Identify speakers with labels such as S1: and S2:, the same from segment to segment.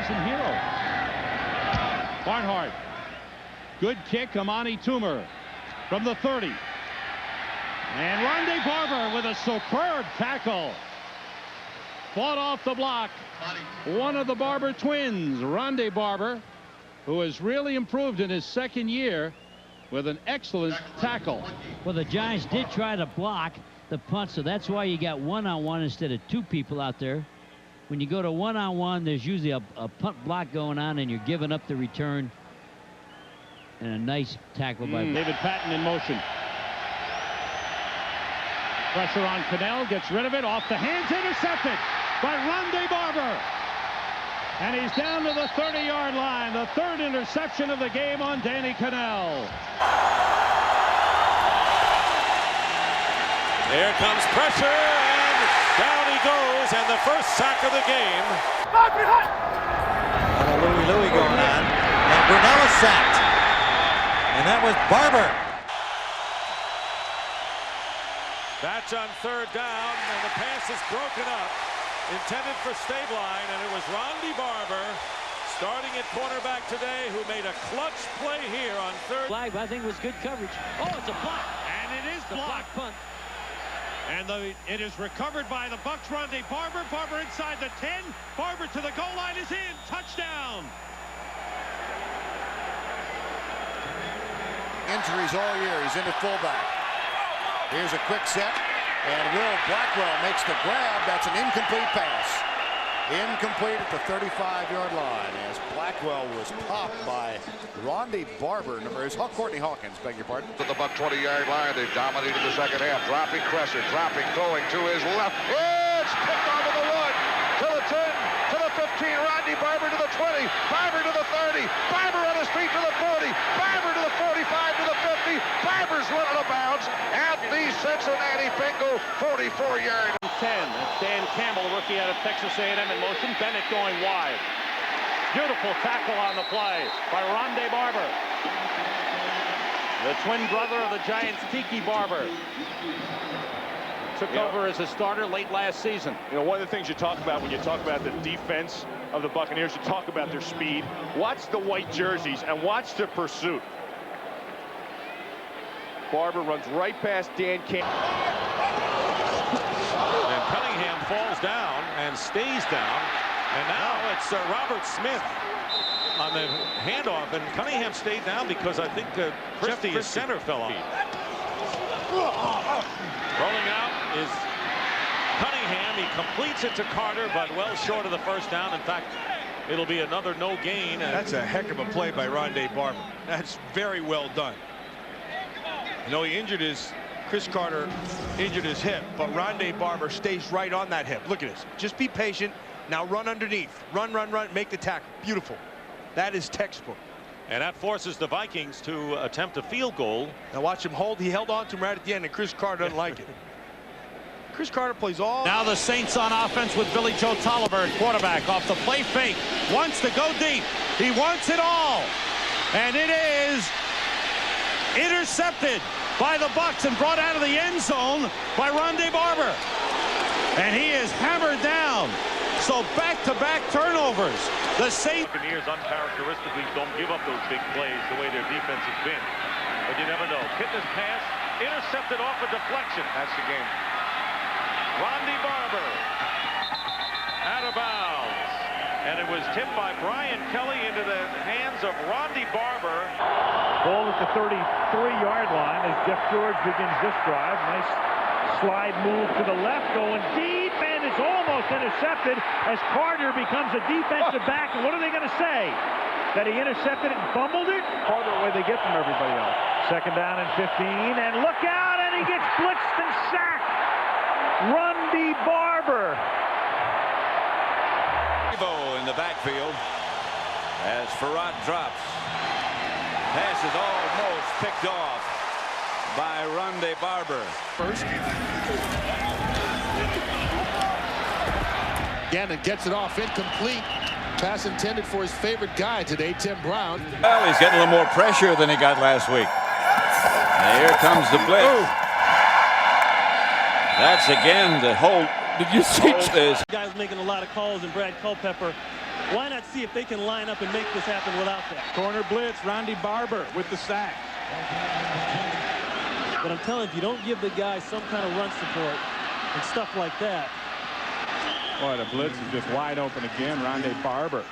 S1: unsung hero. Barnhart. Good kick, Amani Toomer from the 30. And Ronde Barber with a superb tackle. Fought off the block. One of the Barber twins, Ronde Barber, who has really improved in his second year with an excellent tackle.
S2: Well, the Giants did try to block the punt, so that's why you got one-on-one instead of two people out there. When you go to one-on-one, there's usually a punt block going on, and you're giving up the return. And a nice tackle by
S1: David Patton in motion. Pressure on Cannell, gets rid of it, off the hands, intercepted by Ronde Barber. And he's down to the 30-yard line. The third interception of the game on Danny Cannell.
S3: There comes pressure, and down he goes, and the first sack of the game.
S4: A Louie going on, and Brunell is sacked. And that was Barber.
S3: That's on third down, and the pass is broken up. Intended for Stabline, and it was Ronde Barber, starting at cornerback today, who made a clutch play here on third.
S2: Flag, I think it was good coverage. Oh, it's a block.
S1: And it is blocked.
S2: Block punt.
S1: And it is recovered by the Bucs. Ronde Barber. Barber inside the 10. Barber to the goal line is in. Touchdown.
S5: Injuries all year. He's in at fullback. Here's a quick set. And Will Blackwell makes the grab. That's an incomplete pass. Incomplete at the 35-yard line as Blackwell was popped by Ronde Barber. Courtney Hawkins, beg your pardon.
S6: At the Buck 20-yard line, they've dominated the second half. Dropping Cresser, dropping, throwing to his left. It's picked off of the 1, to the 10, to the 15. Ronde Barber to the 20, Barber to the 30, Barber on his feet to the 40, Barber to the 45, to the 50. Barber's run out of bounds at the Cincinnati Bengal 44-yard.
S1: 10. That's Dan Campbell, rookie out of Texas A&M in motion. Bennett going wide. Beautiful tackle on the play by Ronde Barber. The twin brother of the Giants, Tiki Barber. Took over as a starter late last season.
S7: You know, one of the things you talk about when you talk about the defense of the Buccaneers, you talk about their speed. Watch the white jerseys and watch the pursuit. Barber runs right past Dan Campbell.
S3: And Cunningham falls down and stays down. And now it's Robert Smith on the handoff. And Cunningham stayed down because I think Christie, his center, fell off. Rolling out is Cunningham. He completes it to Carter, but well short of the first down. In fact, it'll be another no gain.
S8: That's a heck of a play by Ronde Barber. That's very well done. You know, Chris Carter injured his hip, but Ronde Barber stays right on that hip. Look at this. Just be patient. Now run underneath. Run, make the tackle. Beautiful. That is textbook.
S3: And that forces the Vikings to attempt a field goal.
S8: Now watch him hold. He held on to him right at the end, and Chris Carter doesn't like it. Chris Carter plays all.
S1: Now the Saints on offense with Billy Joe Tolliver at quarterback. Off the play fake. Wants to go deep. He wants it all. And it is intercepted by the Bucs and brought out of the end zone by Ronde Barber. And he is hammered down. So back-to-back turnovers. The Saints.
S7: Buccaneers uncharacteristically don't give up those big plays the way their defense has been. But you never know. Fitness pass, intercepted off a deflection. That's the game. Ronde Barber out of bounds. And it was tipped by Brian Kelly into the hands of Ronde Barber.
S9: Ball at the 33-yard line as Jeff George begins this drive. Nice slide move to the left, going deep, and it's almost intercepted as Carter becomes a defensive back. And what are they going to say? That he intercepted it and fumbled it? Harder way they get from everybody else. Second down and 15, and look out, and he gets blitzed and sacked. Ronde Barber.
S4: In the backfield as Farad drops. Pass is almost picked off by Ronde Barber.
S5: First. Gannon gets it off incomplete. Pass intended for his favorite guy today, Tim Brown.
S4: Well, he's getting a little more pressure than he got last week. And here comes the blitz.
S5: Ooh.
S4: That's again the hold.
S10: Did you see
S4: this?
S10: guys making a lot of calls, and Brad Culpepper Why not see if they can line up and make this happen without that?
S11: Corner blitz, Ronde Barber with the sack.
S10: But I'm telling you, if you don't give the guy some kind of run support and stuff like that.
S11: Boy, the blitz is just wide open again. Ronde Barber.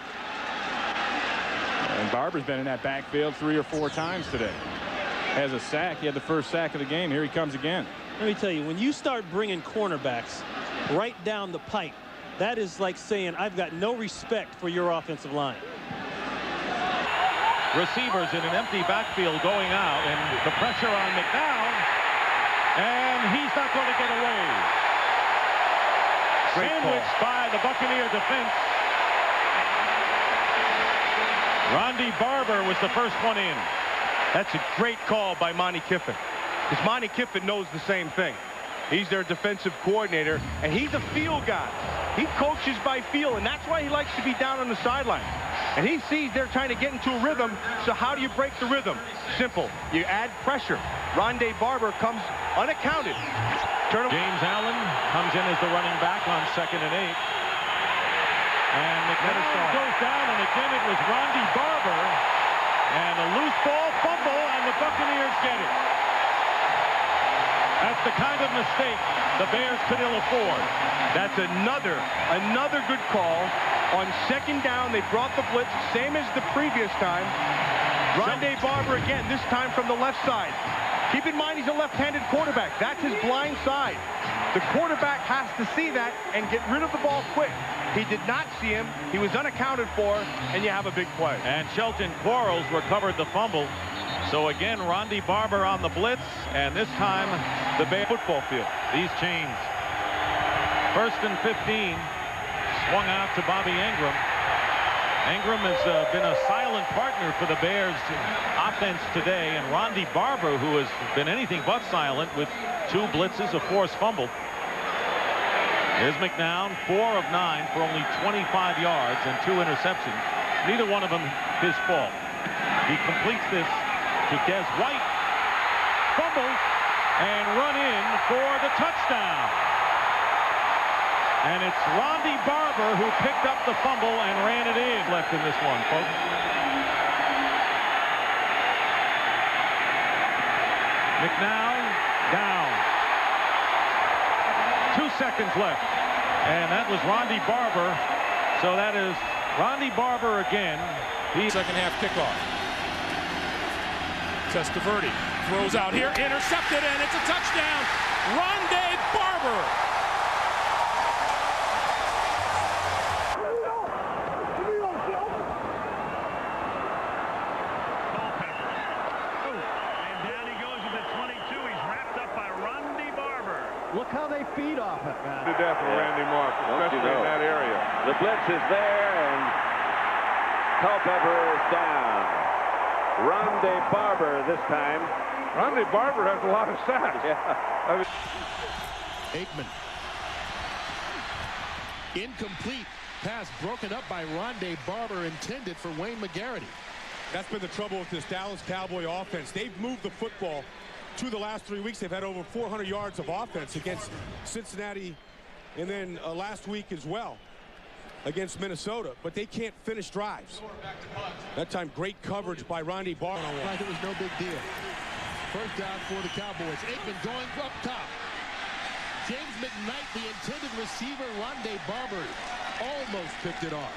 S11: And Barber's been in that backfield 3 or 4 times today. Has a sack. He had the first sack of the game. Here he comes again.
S10: Let me tell you, when you start bringing cornerbacks right down the pipe, that is like saying, I've got no respect for your offensive line.
S1: Receivers in an empty backfield going out, and the pressure on McNown, and he's not going to get away. Sandwiched by the Buccaneer defense. Ronde Barber was the first one in.
S7: That's a great call by Monty Kiffin, because Monty Kiffin knows the same thing. He's their defensive coordinator, and he's a feel guy. He coaches by feel, and that's why he likes to be down on the sideline. And he sees they're trying to get into a rhythm, so how do you break the rhythm? Simple. You add pressure. Ronde Barber comes unaccounted.
S1: James Allen comes in as the running back on 2nd and 8. And McNown goes down, and again it was Ronde Barber. And a loose ball fumble, and the Buccaneers get it. That's the kind of mistake the Bears could ill afford.
S7: That's another good call. On 2nd down, they brought the blitz, same as the previous time. Ronde Barber again, this time from the left side. Keep in mind he's a left-handed quarterback. That's his blind side. The quarterback has to see that and get rid of the ball quick. He did not see him. He was unaccounted for, and you have a big play.
S1: And Shelton Quarles recovered the fumble. So again, Ronde Barber on the blitz, and this time the Bears football field. These chains. 1st and 15. Swung out to Bobby Ingram. Ingram has been a silent partner for the Bears offense today, and Ronde Barber, who has been anything but silent with 2 blitzes, a forced fumble. Here's McNown, 4 of 9 for only 25 yards and 2 interceptions. Neither one of them his fault. He completes this to Des White. Fumble and run in for the touchdown. And it's Ronde Barber who picked up the fumble and ran it in. Left in this one, folks. McNown down. 2 seconds left. And that was Ronde Barber. So that is Ronde Barber again.
S11: Second half kickoff. Testaverde throws out here, intercepted, and it's a touchdown. Ronde Barber.
S9: Look how they feed off it, man.
S6: Did that for Randy Moss, especially in that area.
S4: The blitz is there, and Culpepper is down. Ronde Barber this time.
S6: Ronde Barber has a lot of sacks.
S4: Yeah.
S5: Aikman. Incomplete pass broken up by Ronde Barber, intended for Wayne McGarity.
S8: That's been the trouble with this Dallas Cowboy offense. They've moved the football. The last 3 weeks, they've had over 400 yards of offense against Cincinnati, and then last week as well against Minnesota, but they can't finish drives. That time, great coverage by Ronde Barber.
S5: Like it was no big deal. First down for the Cowboys. Aikman going up top. James McKnight, the intended receiver. Ronde Barber almost picked it off.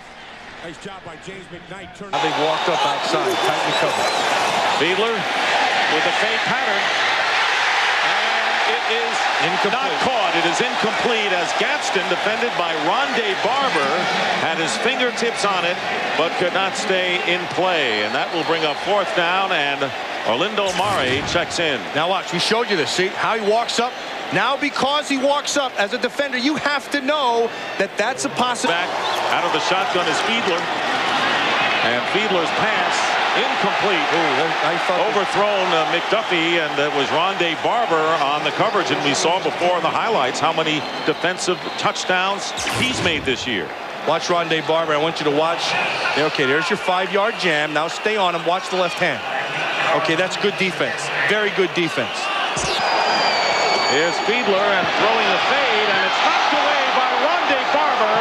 S8: Nice job by James McKnight.
S3: They walked up outside, tightly covered. Fiedler with a fake pattern. It is not caught. It is incomplete as Gadsden, defended by Ronde Barber, had his fingertips on it, but could not stay in play. And that will bring up 4th down, and Orlando Mari checks in.
S8: Now watch, we showed you this. See how he walks up? Now because he walks up as a defender, you have to know that that's a possibility.
S3: Back out of the shotgun is Fiedler. And Fiedler's pass incomplete. Overthrown McDuffie, and it was Ronde Barber on the coverage, and we saw before in the highlights how many defensive touchdowns he's made this year.
S8: Watch Ronde Barber. I want you to watch. Okay, there's your 5-yard jam. Now stay on him. Watch the left hand. Okay, that's good defense. Very good defense.
S3: Here's Fiedler and throwing a fade, and it's knocked away by Ronde Barber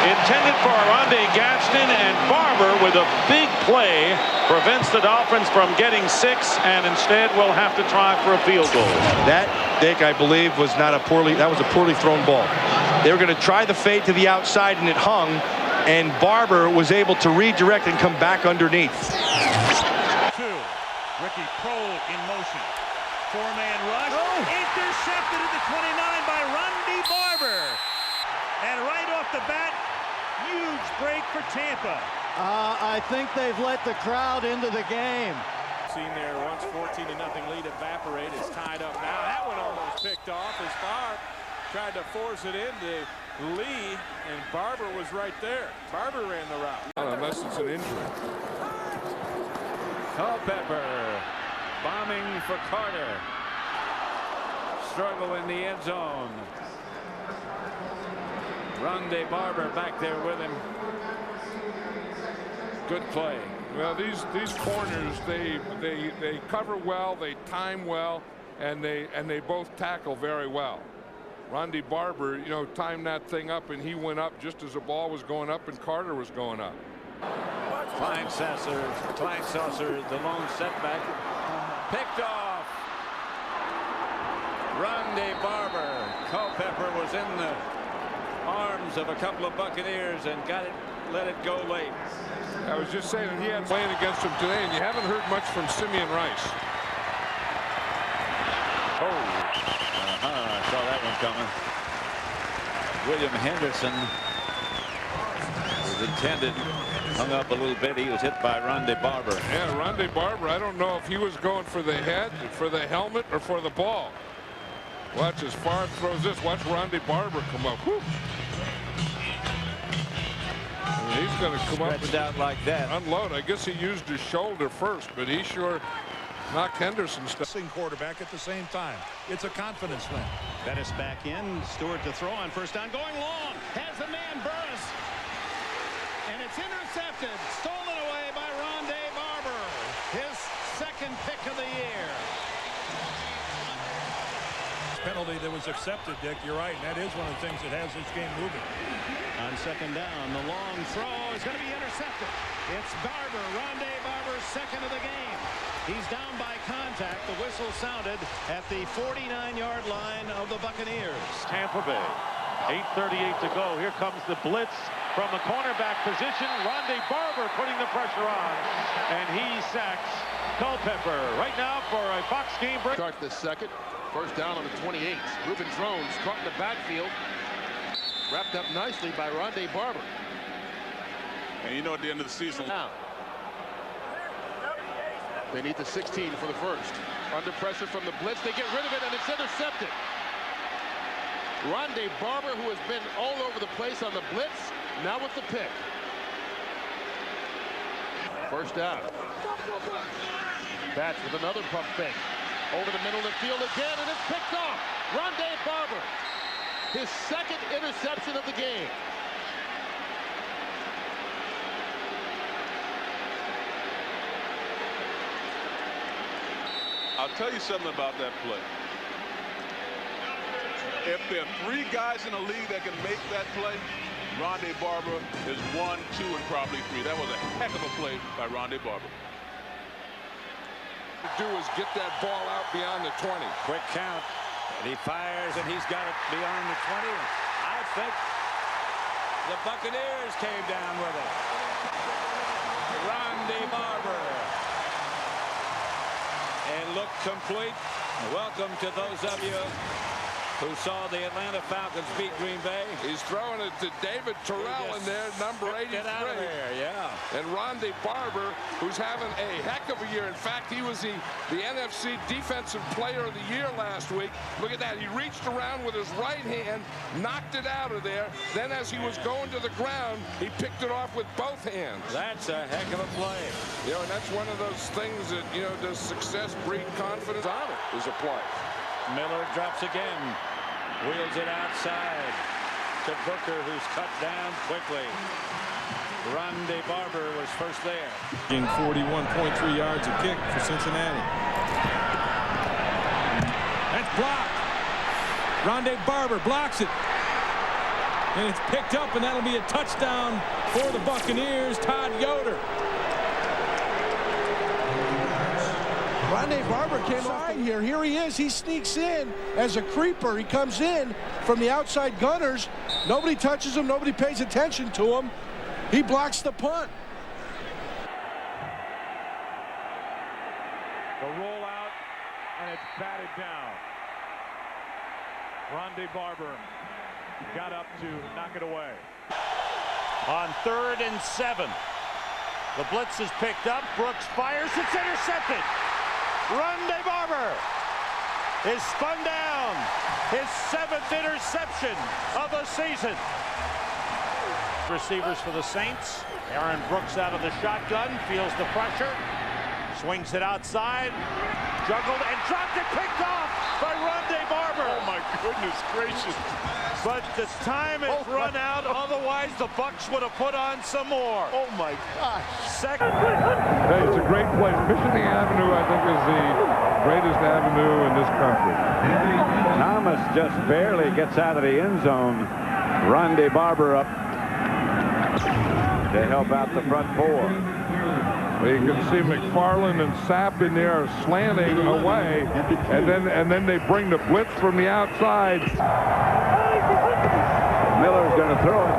S3: intended for Ronde Gadsden, and Barber with a big play prevents the Dolphins from getting 6, and instead will have to try for a field goal.
S8: That, Dick, I believe, was not a poorly thrown ball. They were going to try the fade to the outside, and it hung, and Barber was able to redirect and come back underneath.
S9: 2. Ricky Prohl in motion. 4-man rush. Intercepted at the 29 by Ronde Barber. And right off the bat, huge break for Tampa.
S12: I think they've let the crowd into the game.
S11: Seen there once 14-0 lead evaporate. It's tied up now. That one almost picked off as Barber tried to force it into Lee, and Barber was right there. Barber ran the route.
S13: Unless it's an injury.
S4: Culpepper bombing for Carter. Struggle in the end zone. Ronde Barber back there with him. Good play.
S13: Well, these corners, they cover well, they time well, and they both tackle very well. Ronde Barber, you know, timed that thing up, and he went up just as the ball was going up and Carter was going up.
S4: Klein Saucer, the lone setback. Picked off. Ronde Barber. Culpepper was in the arms of a couple of Buccaneers and let it go late.
S13: I was just saying that he had playing against him today, and you haven't heard much from Simeon Rice.
S4: I saw that one coming. William Henderson was intended, hung up a little bit. He was hit by Ronde Barber.
S13: Yeah, Ronde Barber, I don't know if he was going for the head, for the helmet, or for the ball. Watch as far as throws this. Watch Ronde Barber come up. Whew. He's going to come up and
S4: out like that.
S13: Unload. I guess he used his shoulder first, but he sure knocked Henderson's
S9: quarterback at the same time. It's a confidence thing. Bettis back in. Stewart to throw on first down. Going long. Has the man Burris. And it's intercepted. Stolen away by Ronde Barber. His second pick of the year. Penalty that was accepted, Dick. You're right. And that is one of the things that has this game moving. On second down, the long throw is going to be intercepted. It's Barber, Ronde Barber's second of the game. He's down by contact. The whistle sounded at the 49-yard line of the Buccaneers.
S3: Tampa Bay, 8:38 to go. Here comes the blitz from the cornerback position. Ronde Barber putting the pressure on, and he sacks Culpepper. Right now for a Bucs game break.
S14: Start the second. First down on the 28. Reuben Drones caught in the backfield. Wrapped up nicely by Ronde Barber.
S6: And you know, at the end of the season
S14: now, they need the 16 for the first. Under pressure from the blitz, they get rid of it, and it's intercepted. Ronde Barber, who has been all over the place on the blitz, now with the pick. First down. Batch with another pump fake. Over the middle of the field again, and it's picked off. Ronde Barber, his second interception of the game.
S6: I'll tell you something about that play. If there are 3 guys in the league that can make that play, Ronde Barber is 1, 2, and probably 3. That was a heck of a play by Ronde Barber.
S13: To do is get that ball out beyond the 20.
S4: Quick count. And he fires, and he's got it beyond the 20. I think the Buccaneers came down with it. Ronde Barber. And look complete. Welcome to those of you who saw the Atlanta Falcons beat Green Bay.
S13: He's throwing it to David Terrell in there, number 83.
S4: Get out of there, yeah.
S13: And Ronde Barber, who's having a heck of a year. In fact, he was the NFC Defensive Player of the Year last week. Look at that. He reached around with his right hand, knocked it out of there. Then as he was going to the ground, he picked it off with both hands.
S4: That's a heck of a play.
S13: You know, and that's one of those things that, you know, does success breed confidence on it, is a play.
S4: Miller drops again. Wheels it outside to Booker, who's cut down quickly. Ronde Barber was first there.
S11: In 41.3 yards a kick for Cincinnati. That's blocked. Ronde Barber blocks it. And it's picked up, and that'll be a touchdown for the Buccaneers. Todd Yoder.
S15: Ronde Barber came off here. Here he is. He sneaks in as a creeper. He comes in from the outside gunners. Nobody touches him. Nobody pays attention to him. He blocks the punt.
S11: The rollout, and it's batted down. Ronde Barber got up to knock it away.
S1: On 3rd and 7. The blitz is picked up. Brooks fires. It's intercepted. Ronde Barber is spun down. His 7th interception of the season. Receivers for the Saints. Aaron Brooks out of the shotgun. Feels the pressure. Swings it outside. Juggled and dropped it. Picked off by Ronde Barber.
S11: Oh, my goodness gracious.
S1: But the time has run out. Otherwise, the Bucs would have put on some more.
S5: Oh, my gosh.
S1: Second.
S16: Hey, it's a great place. Michigan Avenue, I think, is the greatest avenue in this country.
S4: Thomas just barely gets out of the end zone. Ronde Barber up to help out the front four.
S16: Well, you can see McFarland and Sapp in there slanting away, and then they bring the blitz from the outside.
S4: Miller's going to throw it.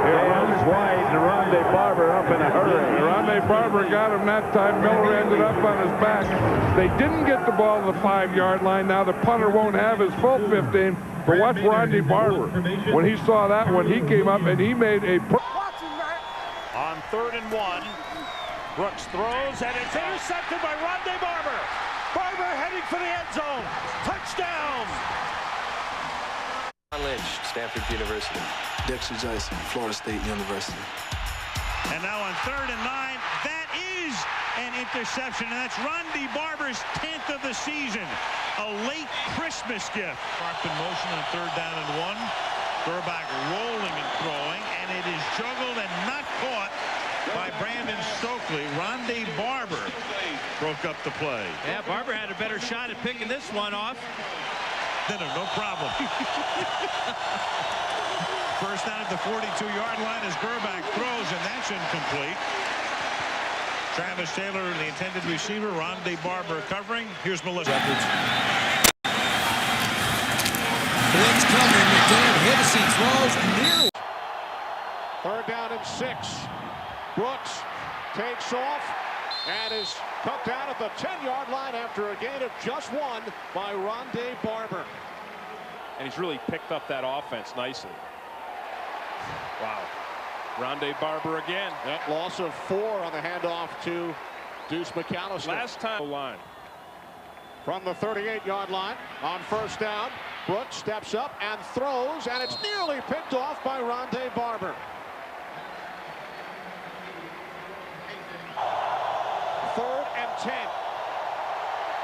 S4: Here comes White and Ronde Barber up in a hurry.
S16: Ronde Barber got him that time. Miller ended up on his back. They didn't get the ball to the 5-yard line. Now the punter won't have his full 15. But watch Ronde Barber. When he saw that one, he came up and he made a...
S1: On 3rd and 1, Brooks throws, and it's intercepted by Ronde Barber. Barber heading for the end zone. Touchdown!
S17: Lynch, Stanford University.
S18: Dexter Johnson, Florida State University.
S1: And now on 3rd and 9, that is an interception, and that's Ronde Barber's 10th of the season. A late Christmas gift.
S11: Sharp in motion on 3rd down and 1. Burback rolling and throwing, and it is juggled and not caught by Brandon Stokely. Ronde Barber broke up the play.
S1: Yeah, Barber had a better shot at picking this one off.
S11: No problem. First down at the 42-yard line as Burback throws, and that's incomplete. Travis Taylor, the intended receiver. Ronde Barber covering. Here's Melissa.
S19: Blitz coming. McDermott Hennessy throws near.
S14: 3rd down and 6. Brooks takes off and is cut down at the 10-yard line after a gain of just 1 by Ronde Barber.
S11: And he's really picked up that offense nicely. Wow. Ronde Barber again.
S14: That loss of 4 on the handoff to Deuce McAllister.
S11: Last time line.
S14: From the 38-yard line on 1st down, Brooks steps up and throws, and it's nearly picked off by Ronde Barber. 3rd and 10.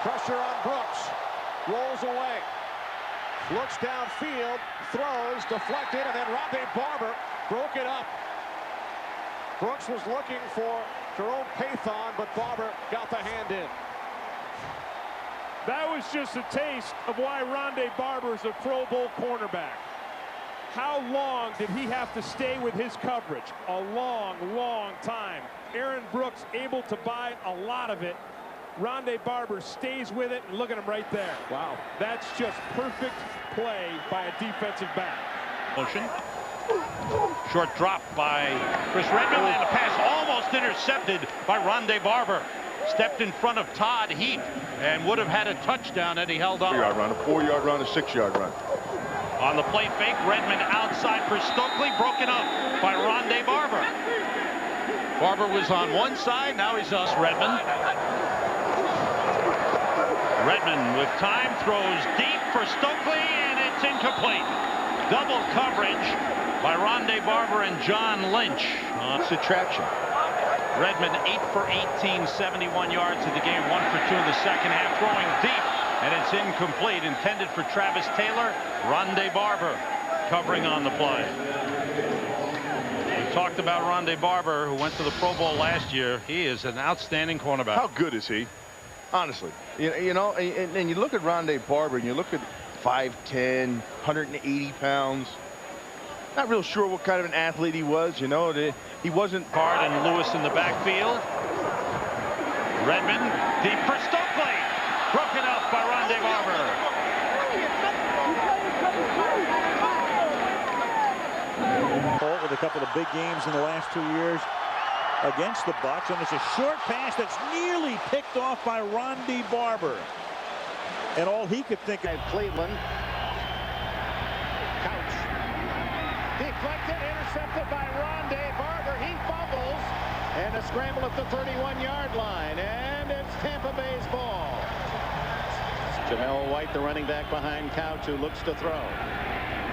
S14: Pressure on Brooks. Rolls away. Looks downfield. Throws. Deflected. And then Ronde Barber broke it up. Brooks was looking for Jerome Pathon, but Barber got the hand in.
S11: That was just a taste of why Ronde Barber is a Pro Bowl cornerback. How long did he have to stay with his coverage? A long, long time. Aaron Brooks able to buy a lot of it. Ronde Barber stays with it, and look at him right there. Wow. That's just perfect play by a defensive back.
S1: Motion. Short drop by Chris Redmond, and the pass almost intercepted by Ronde Barber. Stepped in front of Todd Heap and would have had a touchdown had he held on.
S16: 3-yard run, a 4-yard run, a 6-yard run.
S1: On the play fake, Redmond outside for Stokely, broken up by Ronde Barber. Barber was on one side, now he's on Redmond. Redmond with time throws deep for Stokely, and it's incomplete. Double coverage by Ronde Barber and John Lynch. It's a traction. Redmond 8 for 18, 71 yards in the game, 1 for 2 in the second half, throwing deep, and it's incomplete. Intended for Travis Taylor. Ronde Barber covering on the play. We talked about Ronde Barber, who went to the Pro Bowl last year. He is an outstanding cornerback.
S8: How good is he? Honestly, you know, and you look at Ronde Barber, and you look at
S20: 5'10", 180 pounds. Not real sure what kind of an athlete he was, you know. He wasn't.
S1: Hard and Lewis in the backfield. Redmond deep for Stokely. Broken up by Ronde Barber.
S9: With a couple of big games in the last 2 years against the Bucs, and it's a short pass that's nearly picked off by Ronde Barber. And all he could think of.
S14: Cleveland. Couch. Deflected, intercepted by Ronde Barber. He fumbles. And a scramble at the 31-yard line. And it's Tampa Bay's ball. Jamel White, the running back behind Couch, who looks to throw.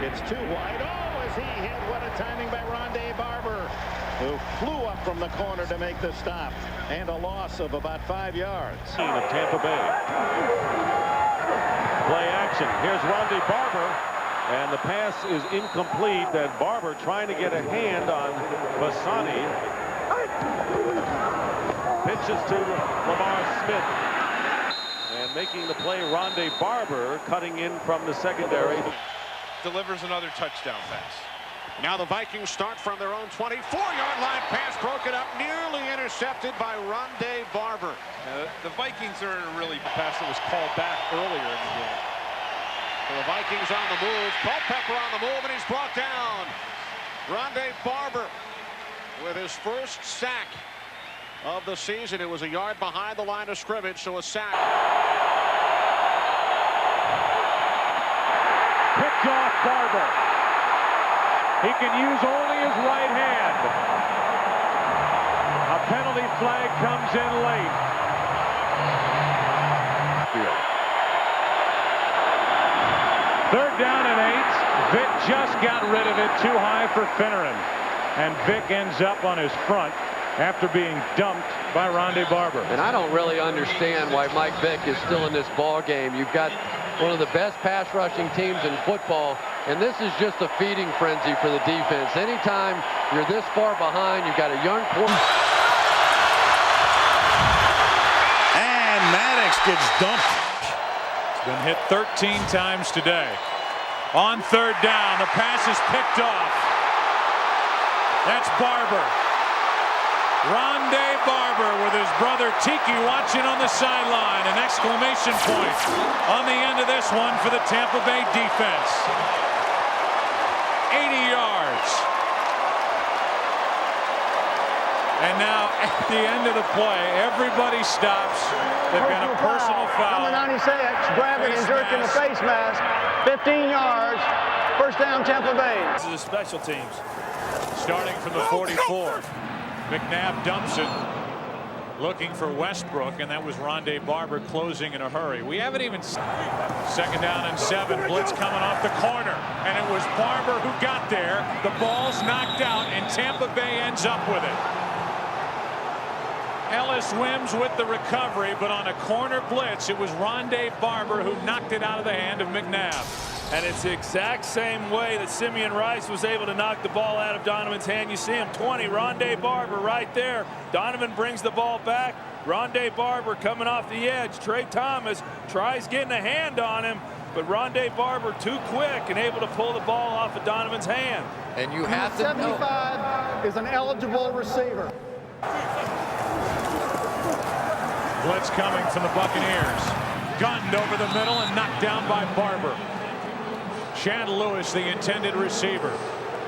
S14: It's too wide. Oh, as he hit. What a timing by Ronde Barber, who flew up from the corner to make the stop. And a loss of about 5 yards.
S3: Of Tampa Bay. Play action. Here's Ronde Barber. And the pass is incomplete. That Barber trying to get a hand on Bassani. Pitches to Lamar Smith. And making the play, Ronde Barber cutting in from the secondary.
S8: Delivers another touchdown pass.
S14: Now the Vikings start from their own 24-yard line. Pass broken up, nearly intercepted by Ronde Barber.
S8: The Vikings are in a really pass that was called back earlier in the game.
S14: So the Vikings on the move. Culpepper on the move, and he's brought down. Ronde Barber with his first sack of the season. It was a yard behind the line of scrimmage, so a sack.
S1: Picked off Barber. He can use only his right hand. A penalty flag comes in late. Third down and 8. Vick just got rid of it too high for Finneran. And Vick ends up on his front after being dumped by Ronde Barber.
S21: And I don't really understand why Mike Vick is still in this ball game. You've got one of the best pass rushing teams in football, and this is just a feeding frenzy for the defense. Anytime you're this far behind, you've got a young quarterback.
S9: And Maddox gets dumped.
S1: It's been hit 13 times today. On third down, the pass is picked off. That's Barber. Ronde Barber with his brother Tiki watching on the sideline. An exclamation point on the end of this one for the Tampa Bay defense. 80 yards. And now at the end of the play, everybody stops. They've got a personal foul.
S22: Number 96, grabbing and jerking the face mask. 15 yards. First down, Tampa Bay.
S1: This is the special teams. Starting from the 44. McNabb dumps it, looking for Westbrook, and that was Ronde Barber closing in a hurry. We haven't even. Second down and 7. Blitz coming off the corner, and it was Barber who got there. The ball's knocked out, and Tampa Bay ends up with it. Ellis Wims with the recovery, but on a corner blitz, it was Ronde Barber who knocked it out of the hand of McNabb.
S23: And it's the exact same way that Simeon Rice was able to knock the ball out of Donovan's hand. You see him 20, Ronde Barber right there. Donovan brings the ball back. Ronde Barber coming off the edge. Trey Thomas tries getting a hand on him, but Ronde Barber too quick and able to pull the ball off of Donovan's hand.
S21: And you have to
S22: 75 is an eligible receiver.
S1: Blitz coming from the Buccaneers. Gunned over the middle and knocked down by Barber. Chad Lewis, the intended receiver.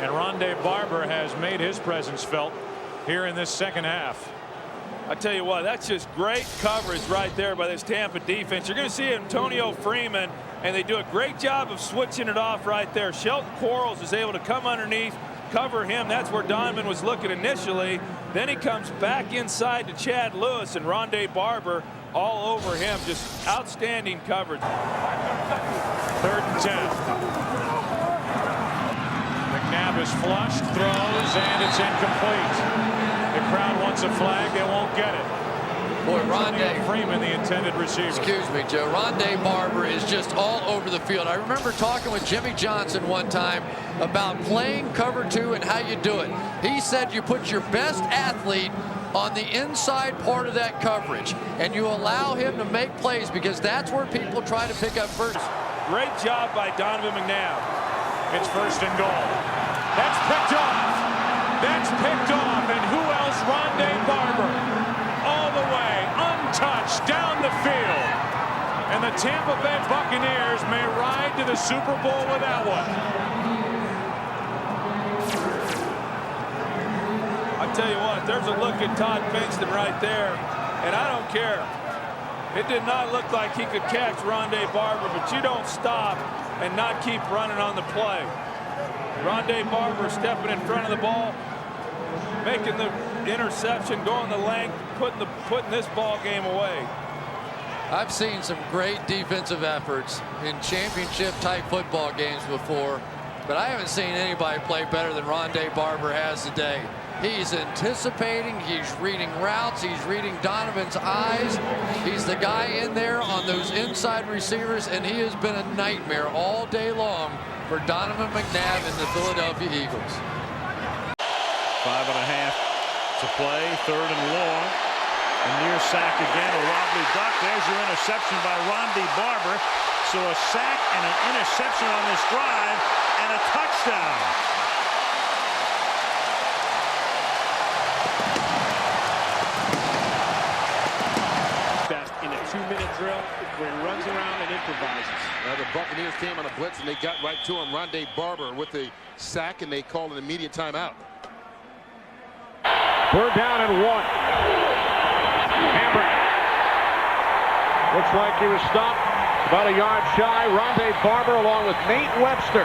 S1: And Ronde Barber has made his presence felt here in this second half.
S23: I tell you what, that's just great coverage right there by this Tampa defense. You're going to see Antonio Freeman, and they do a great job of switching it off right there. Shelton Quarles is able to come underneath, cover him. That's where Donovan was looking initially. Then he comes back inside to Chad Lewis, and Ronde Barber all over him. Just outstanding coverage.
S1: Third and 10. McNabb is flushed, throws, and it's incomplete. The crowd wants a flag. They won't get it.
S21: Boy, Ronde
S1: Freeman, the intended receiver.
S21: Excuse me, Joe. Ronde Barber is just all over the field. I remember talking with Jimmy Johnson one time about playing cover 2 and how you do it. He said you put your best athlete on the inside part of that coverage, and you allow him to make plays because that's where people try to pick up first.
S23: Great job by Donovan McNabb.
S14: It's first and goal. That's picked off. That's picked off. And who else? Ronde Barber. All the way, untouched, down the field. And the Tampa Bay Buccaneers may ride to the Super Bowl with that one.
S23: I tell you what, there's a look at Todd Pinkston right there, and I don't care. It did not look like he could catch Ronde Barber, but you don't stop and not keep running on the play. Ronde Barber stepping in front of the ball, making the interception, going the length, putting this ball game away.
S21: I've seen some great defensive efforts in championship-type football games before, but I haven't seen anybody play better than Ronde Barber has today. He's anticipating, he's reading routes, he's reading Donovan's eyes. He's the guy in there on those inside receivers, and he has been a nightmare all day long for Donovan McNabb and the Philadelphia Eagles.
S1: 5.5 to play, 3rd and long. A near sack again, a wobbly duck. There's your interception by Ronde Barber. So a sack and an interception on this drive and a touchdown.
S14: Best in a 2-minute drill where he runs around and improvises.
S2: Now the Buccaneers came on a blitz and they got right to him. Ronde Barber with the sack, and they called an immediate timeout.
S14: 3rd down and 1. Hamburg. Looks like he was stopped about a yard shy. Ronde Barber along with Nate Webster.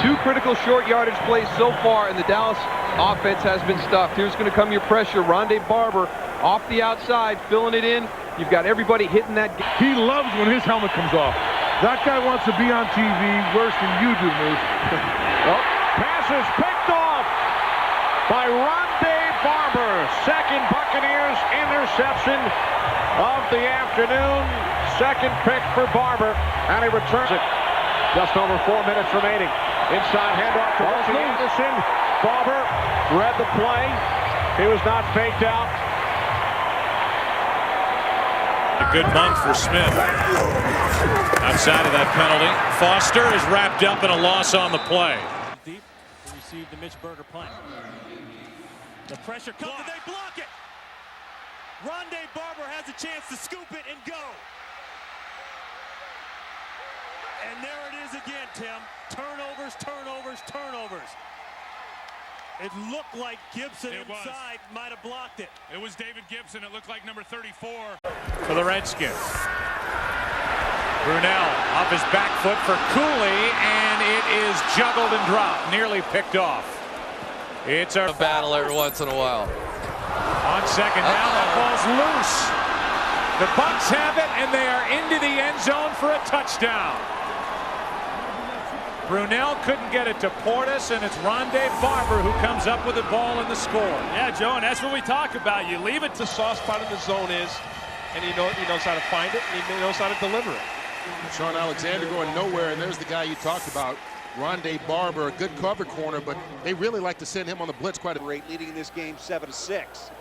S7: 2 critical short yardage plays so far, and the Dallas offense has been stuffed. Here's going to come your pressure. Ronde Barber off the outside, filling it in. You've got everybody hitting that.
S16: He loves when his helmet comes off. That guy wants to be on TV worse than you do, Moose.
S14: Well, pass is picked off by Ronde Barber. 2nd Buccaneers interception of the afternoon. 2nd pick for Barber, and he returns it. Just over 4 minutes remaining. Inside handoff to Richie Anderson. Barber read the play. He was not faked out.
S1: A good month for Smith. Outside of that penalty, Foster is wrapped up in a loss on the play.
S10: Deep to receive the Mitch Berger punt. The pressure comes and they block it. Ronde Barber has a chance to scoop it and go. And there it is again, Tim. Turnovers, turnovers, turnovers. It looked like Gibson inside might have blocked it.
S1: It was David Gibson. It looked like number 34 for the Redskins. Brunell off his back foot for Cooley, and it is juggled and dropped, nearly picked off. It's a
S21: battle every once in a while.
S1: On 2nd down, that ball's loose. The Bucs have it, and they are into the end zone for a touchdown. Brunell couldn't get it to Portis, and it's Ronde Barber who comes up with the ball and the score.
S23: Yeah, Joe, and that's what we talk about. You leave it to
S8: The soft spot of the zone is, and he knows how to find it, and he knows how to deliver it.
S2: Sean Alexander going nowhere, and there's the guy you talked about, Ronde Barber, a good cover corner, but they really like to send him on the blitz quite a bit.
S24: Leading in this game 7-6.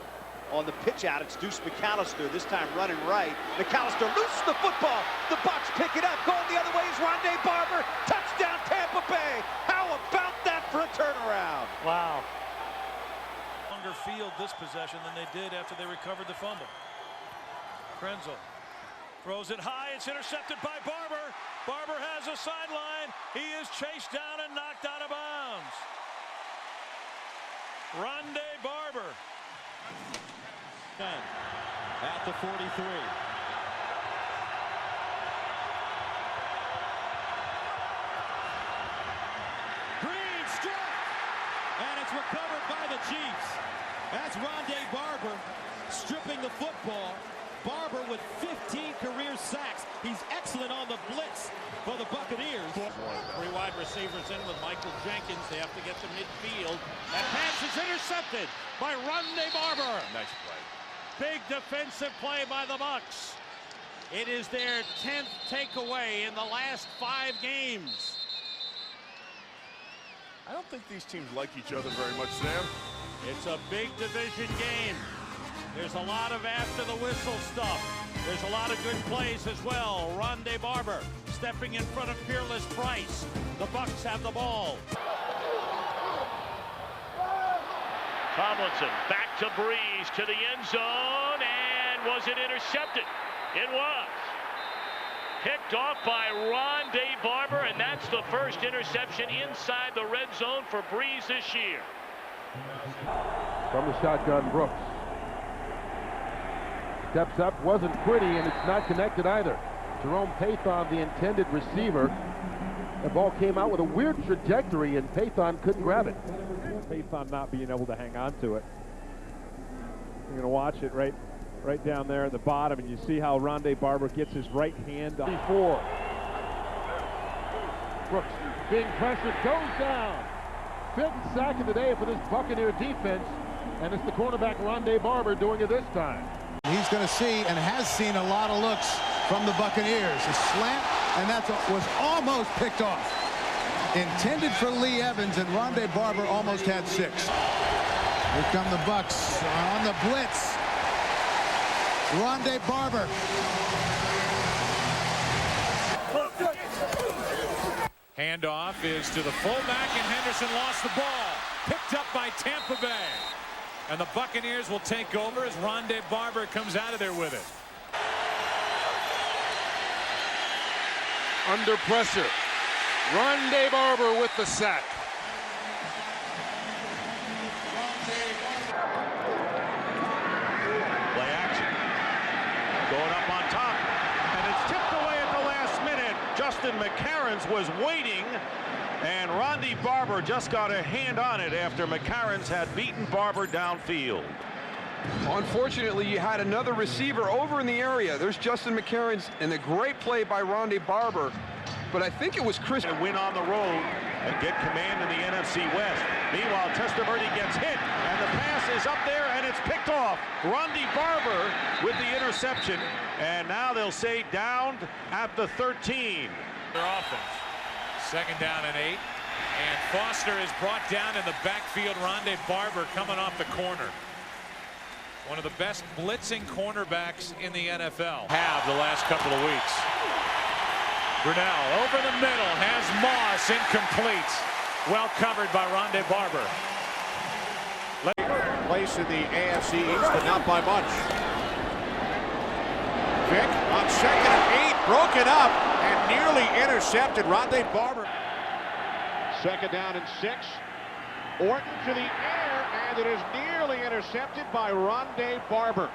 S24: On the pitch out, it's Deuce McAllister, this time running right. McAllister loses the football. The Bucs pick it up. Going the other way is Ronde Barber. Touchdown Tampa Bay. How about that for a turnaround?
S10: Wow. Longer field this possession than they did after they recovered the fumble. Krenzel throws it high. It's intercepted by Barber. Barber has a sideline. He is chased down and knocked out of bounds. Ronde Barber. At the 43. Green struck, and it's recovered by the Chiefs. That's Ronde Barber stripping the football. Barber with 15 career sacks. He's excellent on the blitz for the Buccaneers. 3 wide receivers in with Michael Jenkins. They have to get to midfield. That pass is intercepted by Ronde Barber.
S8: Nice play.
S10: Big defensive play by the Bucs. It is their 10th takeaway in the last 5 games.
S8: I don't think these teams like each other very much, Sam.
S10: It's a big division game.
S1: There's a lot of after the whistle stuff. There's a lot of good plays as well. Ronde Barber stepping in front of Fearless Price. The Bucs have the ball.
S6: Tomlinson back to Breeze to the end zone, and was it intercepted? It was. Picked off by Ronde Barber, and that's the first interception inside the red zone for Breeze this year.
S12: From the shotgun, Brooks. Steps up, wasn't pretty, and it's not connected either. Jerome Pathon, the intended receiver. The ball came out with a weird trajectory, and Pathon couldn't grab it.
S9: Pathon not being able to hang on to it. You're going to watch it right down there at the bottom, and you see how Ronde Barber gets his right hand on.
S12: Before. Brooks being pressured, goes down. Fifth sack of the day for this Buccaneer defense, and it's the cornerback Ronde Barber doing it this time.
S13: He's going to see and has seen a lot of looks from the Buccaneers. A slant, and that was almost picked off. Intended for Lee Evans, and Ronde Barber almost had 6. Here come the Bucs on the blitz. Ronde Barber.
S3: Handoff is to the fullback, and Henderson lost the ball. Picked up by Tampa Bay. And the Buccaneers will take over as Ronde Barber comes out of there with it.
S2: Under pressure. Ronde Barber with the sack.
S8: Play action. Going up on top. And it's tipped away at the last minute. Justin McCarron's was waiting. And Ronde Barber just got a hand on it after McCarron's had beaten Barber downfield.
S7: Unfortunately, you had another receiver over in the area. There's Justin McCarron's, and a great play by Ronde Barber. But I think it was Chris.
S8: And win on the road and get command in the NFC West. Meanwhile, Testaverde gets hit, and the pass is up there, and it's picked off. Ronde Barber with the interception, and now they'll say down at the 13.
S3: Their offense. 2nd down and 8. And Foster is brought down in the backfield. Ronde Barber coming off the corner. One of the best blitzing cornerbacks in the NFL. Have the last couple of weeks. Brunell over the middle, has Moss, incomplete. Well covered by Ronde Barber.
S14: Place in the AFC East, but not by much. Vick on 2nd and 8, broken up and nearly intercepted. Ronde Barber. 2nd down and 6. Orton to the air, and it is nearly intercepted by Ronde Barber.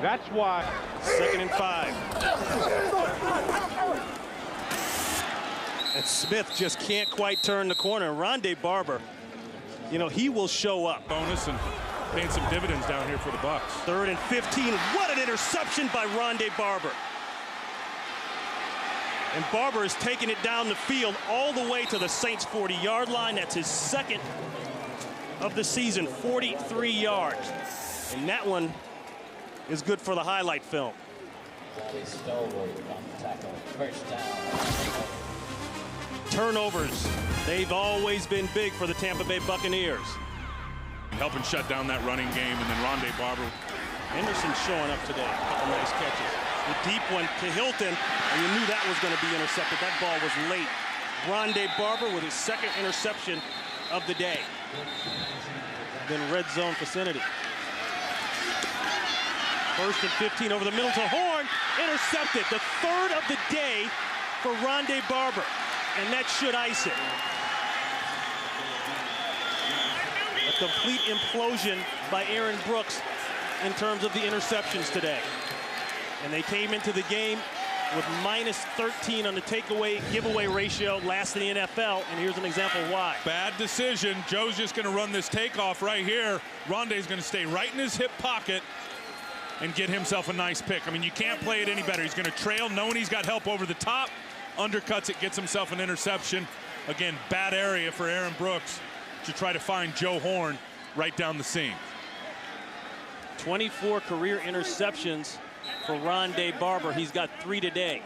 S14: That's why.
S15: 2nd and 5. And Smith just can't quite turn the corner. Ronde Barber, you know, he will show up.
S3: Bonus and paying some dividends down here for the Bucs.
S15: 3rd and 15. What an interception by Ronde Barber. And Barber is taking it down the field all the way to the Saints' 40-yard line. That's his 2nd of the season, 43 yards. And that one is good for the highlight film. Turnovers, they've always been big for the Tampa Bay Buccaneers.
S3: Helping shut down that running game, and then Ronde Barber.
S15: Henderson showing up today. A couple nice catches. The deep one to Hilton, and you knew that was going to be intercepted. That ball was late. Ronde Barber with his 2nd interception of the day. Then red zone vicinity. 1st and 15 over the middle to Horn. Intercepted. The 3rd of the day for Ronde Barber. And that should ice it. A complete implosion by Aaron Brooks in terms of the interceptions today. And they came into the game with -13 on the takeaway giveaway ratio, last in the NFL, and here's an example why.
S3: Bad decision. Joe's just going to run this takeoff right here. Ronde's going to stay right in his hip pocket and get himself a nice pick. I mean, you can't play it any better. He's going to trail, knowing he's got help over the top, undercuts it, gets himself an interception. Again, bad area for Aaron Brooks to try to find Joe Horn right down the seam.
S15: 24 career interceptions for Ronde Barber. He's got 3 today.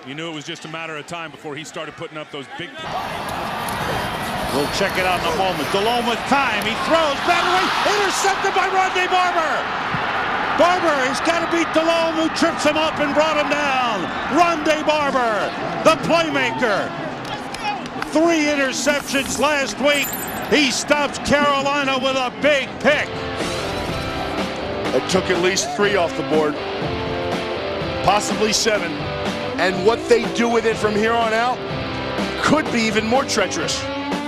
S3: You knew it was just a matter of time before he started putting up those big.
S1: We'll check it out in a moment. Delhomme with time. He throws. Battery intercepted by Ronde Barber. Barber has got to beat Delhomme, who trips him up and brought him down. Ronde Barber, the playmaker. 3 interceptions last week. He stops Carolina with a big pick.
S20: It took at least 3 off the board, possibly 7. And what they do with it from here on out could be even more treacherous.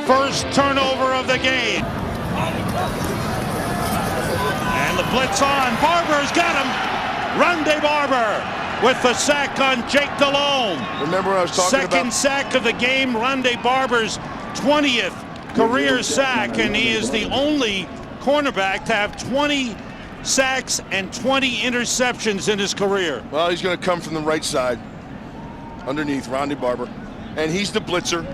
S1: First turnover of the game. And the blitz on. Barber's got him. Ronde Barber with the sack on Jake Delhomme.
S20: Remember what I was talking about?
S1: Second sack of the game. Ronde Barber's 20th career sack, and he is the only cornerback to have 20 sacks and 20 interceptions in his career.
S20: Well, he's going to come from the right side, underneath Ronde Barber, and he's the blitzer,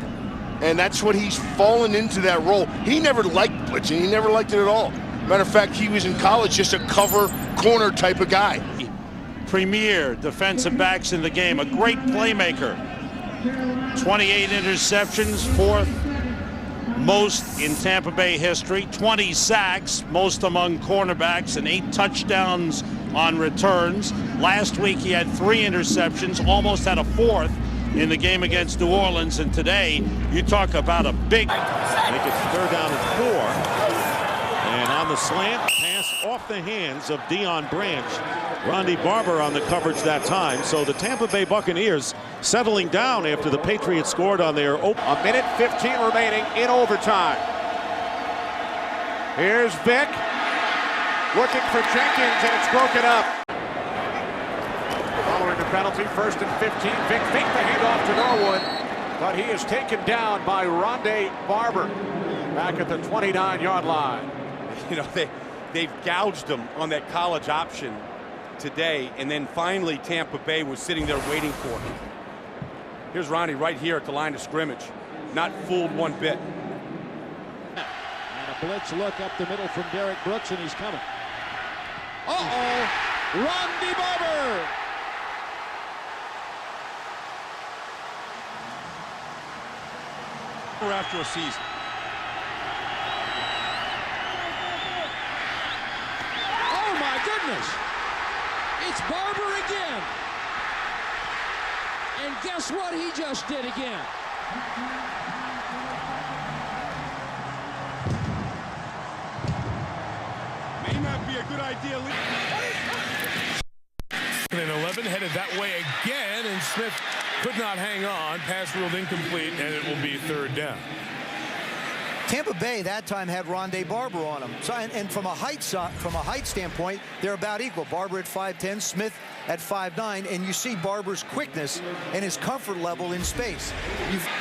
S20: and that's what he's fallen into, that role. He never liked blitzing. He never liked it at all. Matter of fact, he was in college just a cover corner type of guy.
S1: Premier defensive backs in the game, a great playmaker. 28 interceptions, 4th most in Tampa Bay history. 20 sacks, most among cornerbacks, and 8 touchdowns on returns. Last week he had 3 interceptions, almost had a 4th in the game against New Orleans, and today you talk about a big...
S9: Make it 3rd down and 4. And on the slant, pass off the hands of Deion Branch. Ronde Barber on the coverage that time. So the Tampa Bay Buccaneers settling down after the Patriots scored on their open.
S14: A minute 15 remaining in overtime. Here's Vick looking for Jenkins, and it's broken up. Following the penalty, 1st and 15. Vick faked the handoff to Norwood, but he is taken down by Ronde Barber back at the 29-yard line.
S4: You know, they've gouged him on that college option today, and then finally Tampa Bay was sitting there waiting for him. Here's Ronnie right here at the line of scrimmage, not fooled one bit.
S10: And a blitz look up the middle from Derek Brooks, and he's coming. Uh-oh, Ronde Barber.
S4: After a season.
S10: Oh my goodness! It's Barber again. And guess what he just did again?
S4: May not be a good idea.
S16: And 11 headed that way again, and Smith could not hang on. Pass ruled incomplete, and it will be 3rd down.
S5: Tampa Bay that time had Ronde Barber on him. So, and from a height standpoint, they're about equal. Barber at 5'10", Smith at 5'9", and you see Barber's quickness and his comfort level in space.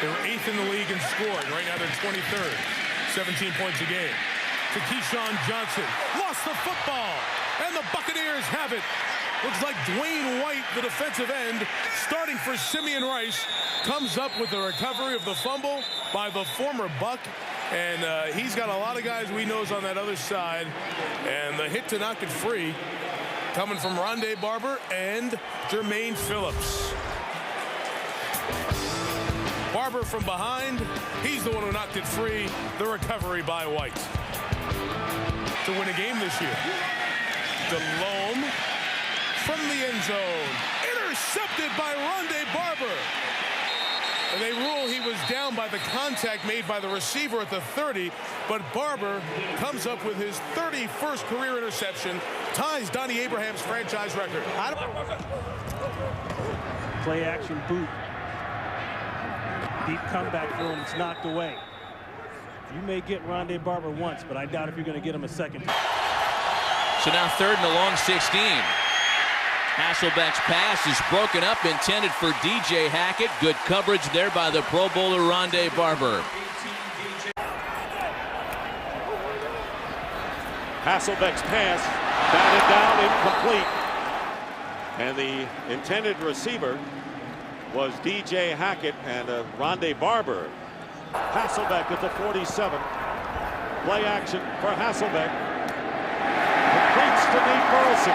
S16: They're 8th in the league in scoring. Right now they're 23rd. 17 points a game. To Keyshawn Johnson. Lost the football, and the Buccaneers have it. Looks like Dwayne White, the defensive end, starting for Simeon Rice, comes up with the recovery of the fumble by the former Buck. And he's got a lot of guys we knows on that other side. And the hit to knock it free coming from Ronde Barber and Jermaine Phillips. Barber from behind. He's the one who knocked it free. The recovery by White to win a game this year. Delhomme from the end zone. Intercepted by Ronde Barber. And they rule he was down by the contact made by the receiver at the 30, but Barber comes up with his 31st career interception, ties Donnie Abraham's franchise record.
S15: Play action boot. Deep comeback for him. It's knocked away. You may get Ronde Barber once, but I doubt if you're going to get him a second.
S17: So now 3rd and a long 16. Hasselbeck's pass is broken up, intended for DJ Hackett. Good coverage there by the Pro Bowler Ronde Barber.
S9: Hasselbeck's pass batted down, incomplete. And the intended receiver was DJ Hackett and Ronde Barber. Hasselbeck at the 47. Play action for Hasselbeck. Completes to Nate Burleson.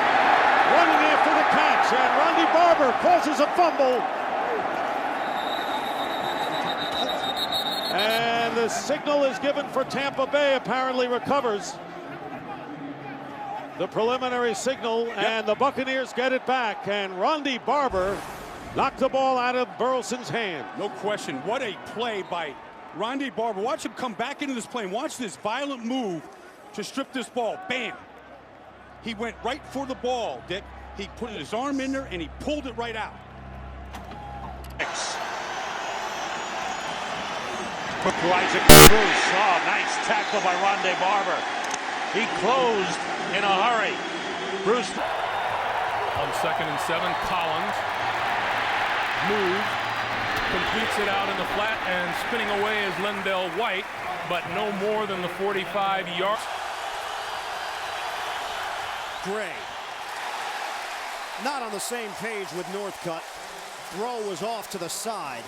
S9: Running after the catch, and Ronde Barber causes a fumble. And
S14: And the signal is given for Tampa Bay, apparently recovers the preliminary signal, and the Buccaneers get it back. And Ronde Barber knocked the ball out of Burleson's hand.
S4: No question. What a play by Ronde Barber. Watch him come back into this play and watch this violent move to strip this ball. Bam! He went right for the ball, Dick. He put his arm in there and he pulled it right out.
S9: To Isaac Bruce. Oh, nice tackle by Ronde Barber. He closed in a hurry. Bruce.
S11: On 2nd and 7, Collins moves, completes it out in the flat, and spinning away is Lindell White, but no more than the 45-yard.
S14: Gray. Not on the same page with Northcutt. Throw was off to the side.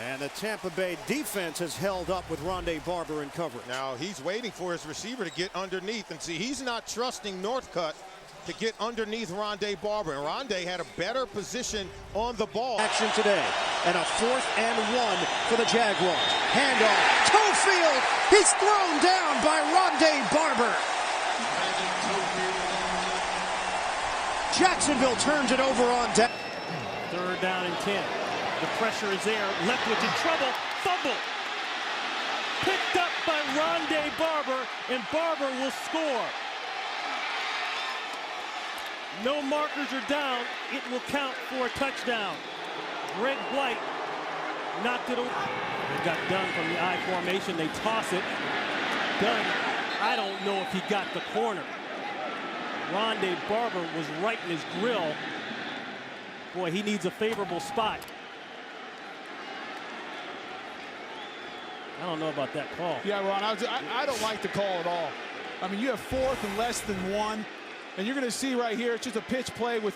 S14: And the Tampa Bay defense has held up with Ronde Barber in coverage.
S18: Now he's waiting for his receiver to get underneath, and see, he's not trusting Northcutt to get underneath Ronde Barber. And Ronde had a better position on the ball.
S14: Action today, and a 4th and 1 for the Jaguars. Handoff to Field. He's thrown down by Ronde Barber. Jacksonville turns it over on down.
S15: 3rd down and 10. The pressure is there. Leftwich in trouble. Fumble. Picked up by Ronde Barber, and Barber will score. No markers are down. It will count for a touchdown. Greg White knocked it away. It got done from the I formation. They toss it. Dunn, I don't know if he got the corner. Ronde Barber was right in his grill. Boy, he needs a favorable spot. I don't know about that call.
S19: Yeah, Ron, I don't like the call at all. I mean, you have 4th and less than 1, and you're going to see right here, it's just a pitch play with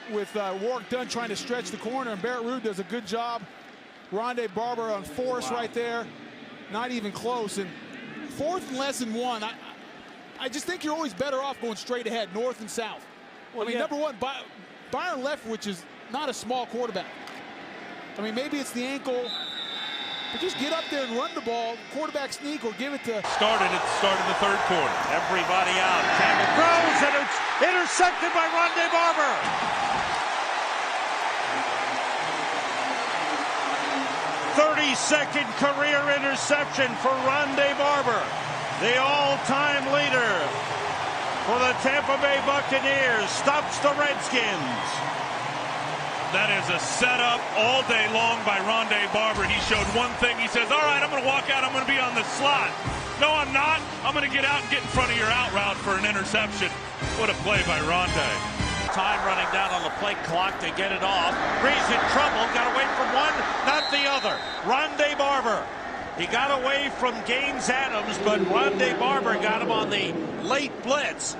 S19: Warwick Dunn trying to stretch the corner, and Barrett Ruud does a good job. Ronde Barber on force right there, not even close. And 4th and less than 1, I just think you're always better off going straight ahead, north and south. Well, I mean, number one, Byron Leftwich is not a small quarterback. I mean, maybe it's the ankle. But just get up there and run the ball, quarterback sneak, or give it to...
S23: Started at the start of the 3rd quarter.
S9: Everybody out. Campbell throws, and it's intercepted by Ronde Barber. 32nd career interception for Ronde Barber, the all-time leader for the Tampa Bay Buccaneers. Stops the Redskins.
S23: That is a setup all day long by Ronde Barber. He showed one thing. He says, all right, I'm going to walk out. I'm going to be on the slot. No, I'm not. I'm going to get out and get in front of your out route for an interception. What a play by Ronde.
S9: Time running down on the play clock to get it off. Breeze in trouble. Got away from one, not the other. Ronde Barber. He got away from Gaines Adams, but Ronde Barber got him on the late blitz.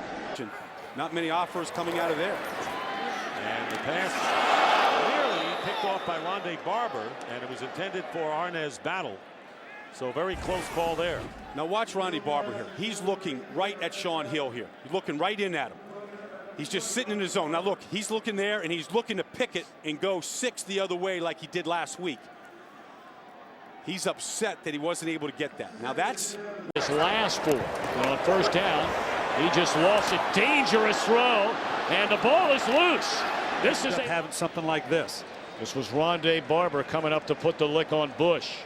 S4: Not many offers coming out of there.
S14: And the pass nearly picked off by Ronde Barber, and it was intended for Arnaz Battle. So very close call there.
S4: Now watch Ronde Barber here. He's looking right at Sean Hill here. He's looking right in at him. He's just sitting in his zone. Now look, he's looking there, and he's looking to pick it and go 6 the other way like he did last week. He's upset that he wasn't able to get that. Now that's...
S6: This last 4 on 1st down. He just lost a dangerous throw, and the ball is loose. This is
S9: having something like this. This was Ronde Barber coming up to put the lick on Bush.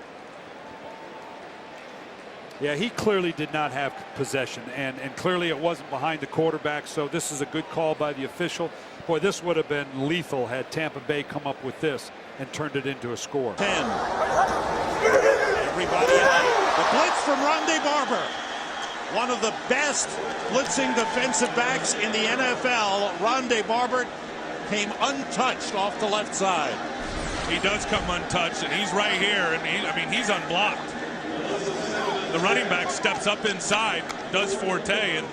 S8: Yeah, he clearly did not have possession, and clearly it wasn't behind the quarterback, so this is a good call by the official. Boy, this would have been lethal had Tampa Bay come up with this and turned it into a score.
S9: 10. Everybody out. The blitz from Ronde Barber. One of the best blitzing defensive backs in the NFL. Ronde Barber came untouched off the left side.
S23: He does come untouched, and he's right here, and he's unblocked. The running back steps up inside, does forte, and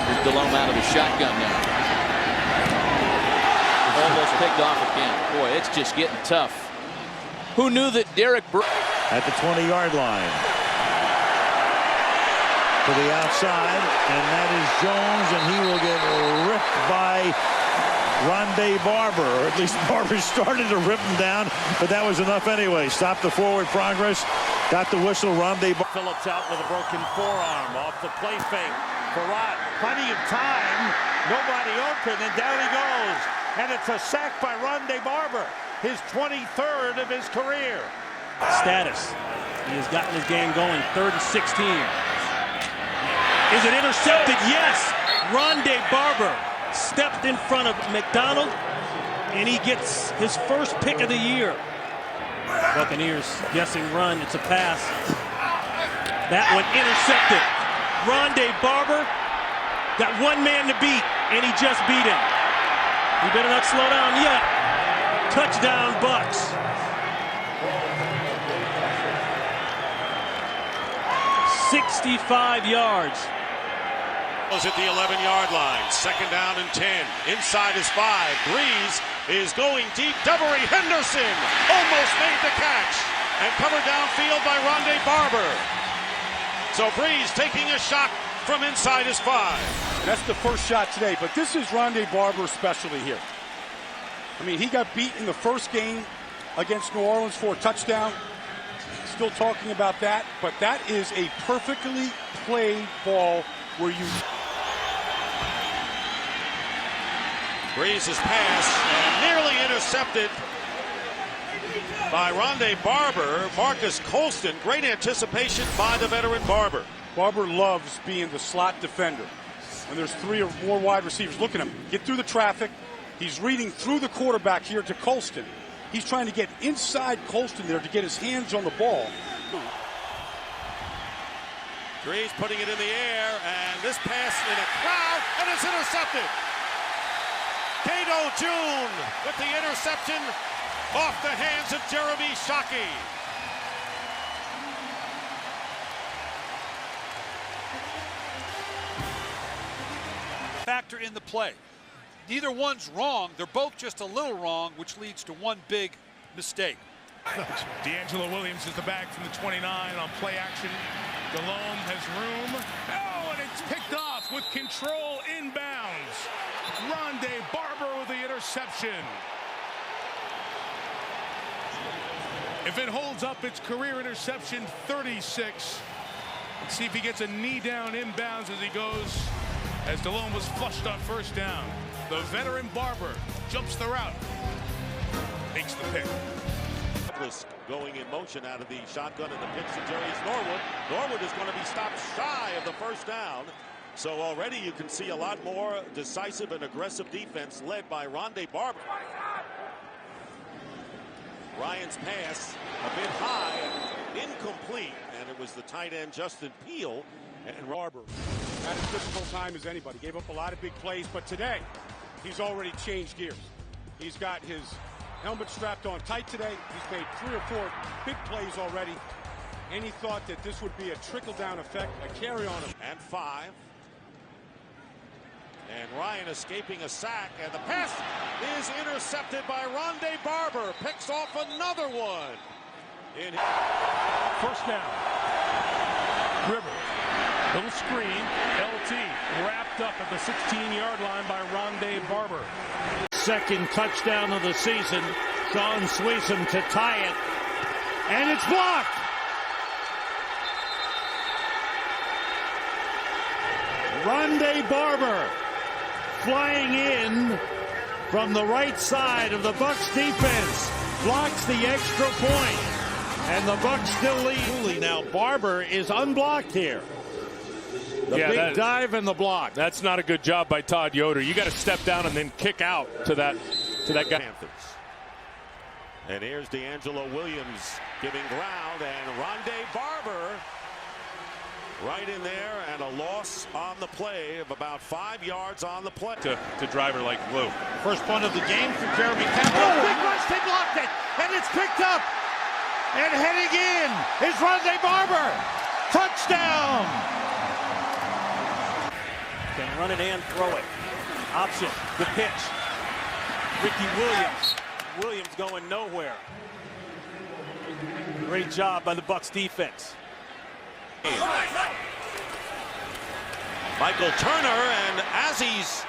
S17: here's Delhomme out of the shotgun now. Almost picked off again. Boy, it's just getting tough. Who knew that Derek
S9: at the 20-yard line? To the outside, and that is Jones, and he will get ripped by Ronde Barber, or at least Barber started to rip him down, but that was enough anyway. Stopped the forward progress, got the whistle. Ronde
S1: Phillips out with a broken forearm off the play fake. Farad, plenty of time, nobody open, and down he goes. And it's a sack by Ronde Barber, his 23rd of his career.
S15: Status. He has gotten his game going. 3rd and 16. Is it intercepted? Yes. Ronde Barber stepped in front of McDonald, and he gets his first pick of the year. Buccaneers guessing run. It's a pass. That one intercepted. Ronde Barber got one man to beat, and he just beat him. He better not slow down yet. Touchdown, Bucs. 65 yards.
S12: Was at the 11-yard line. 2nd down and 10. Inside is 5. Breeze is going deep. Devery Henderson almost made the catch and covered downfield by Ronde Barber. So Breeze taking a shot from inside his 5.
S4: That's the first shot today, but this is Ronde Barber's specialty here. I mean, he got beat in the first game against New Orleans for a touchdown. Still talking about that, but that is a perfectly played ball where you...
S12: Breeze's pass nearly intercepted by Ronde Barber. Marcus Colston, great anticipation by the veteran Barber.
S4: Barber loves being the slot defender. When there's 3 or more wide receivers, look at him, get through the traffic. He's reading through the quarterback here to Colston. He's trying to get inside Colston there to get his hands on the ball.
S12: Breeze putting it in the air, and this pass in a crowd, and it's intercepted. Cato June with the interception off the hands of Jeremy Shockey.
S21: Factor in the play. Neither one's wrong. They're both just a little wrong, which leads to one big mistake.
S22: D'Angelo Williams is the back from the 29 on play action. Delhomme has room. Oh, and it's picked off with control inbounds. Ronde Barber with the interception. If it holds up, it's career interception 36. Let's see if he gets a knee down inbounds as he goes, as Delhomme was flushed on 1st down. The veteran Barber jumps the route, makes the pick.
S12: Going in motion out of the shotgun, and the pitch to Darius Norwood. Norwood is going to be stopped shy of the 1st down. So already you can see a lot more decisive and aggressive defense led by Ronde Barber. Ryan's pass a bit high and incomplete, and it was the tight end Justin Peel. And Barber
S4: had as difficult time as anybody. Gave up a lot of big plays, but today he's already changed gears. He's got his helmet strapped on tight today. He's made 3 or 4 big plays already. And he thought that this would be a trickle-down effect, a carry-on.
S12: And 5. And Ryan escaping a sack, and the pass is intercepted by Ronde Barber. Picks off another one.
S21: 1st down. River. Little screen. LT wrapped up at the 16-yard line by Ronde Barber.
S1: 2nd touchdown of the season. Sean Sweeson to tie it. And it's blocked. Ronde Barber flying in from the right side of the Bucs defense. Blocks the extra point. And the Bucs still lead. Now Barber is unblocked here. The big dive and the block.
S11: That's not a good job by Todd Yoder. You got to step down and then kick out to that guy.
S12: Panthers. And here's D'Angelo Williams giving ground, and Ronde Barber right in there, and a loss on the play of about 5 yards on the play.
S11: To drive her like glue.
S1: First punt of the game for Jeremy Campbell. Oh, big rush, they blocked it, and it's picked up. And heading in is Ronde Barber. Touchdown.
S15: Can run it and throw it. Option, the pitch. Ricky Williams. Williams going nowhere. Great job by the Bucs defense.
S12: Michael Turner, and as he's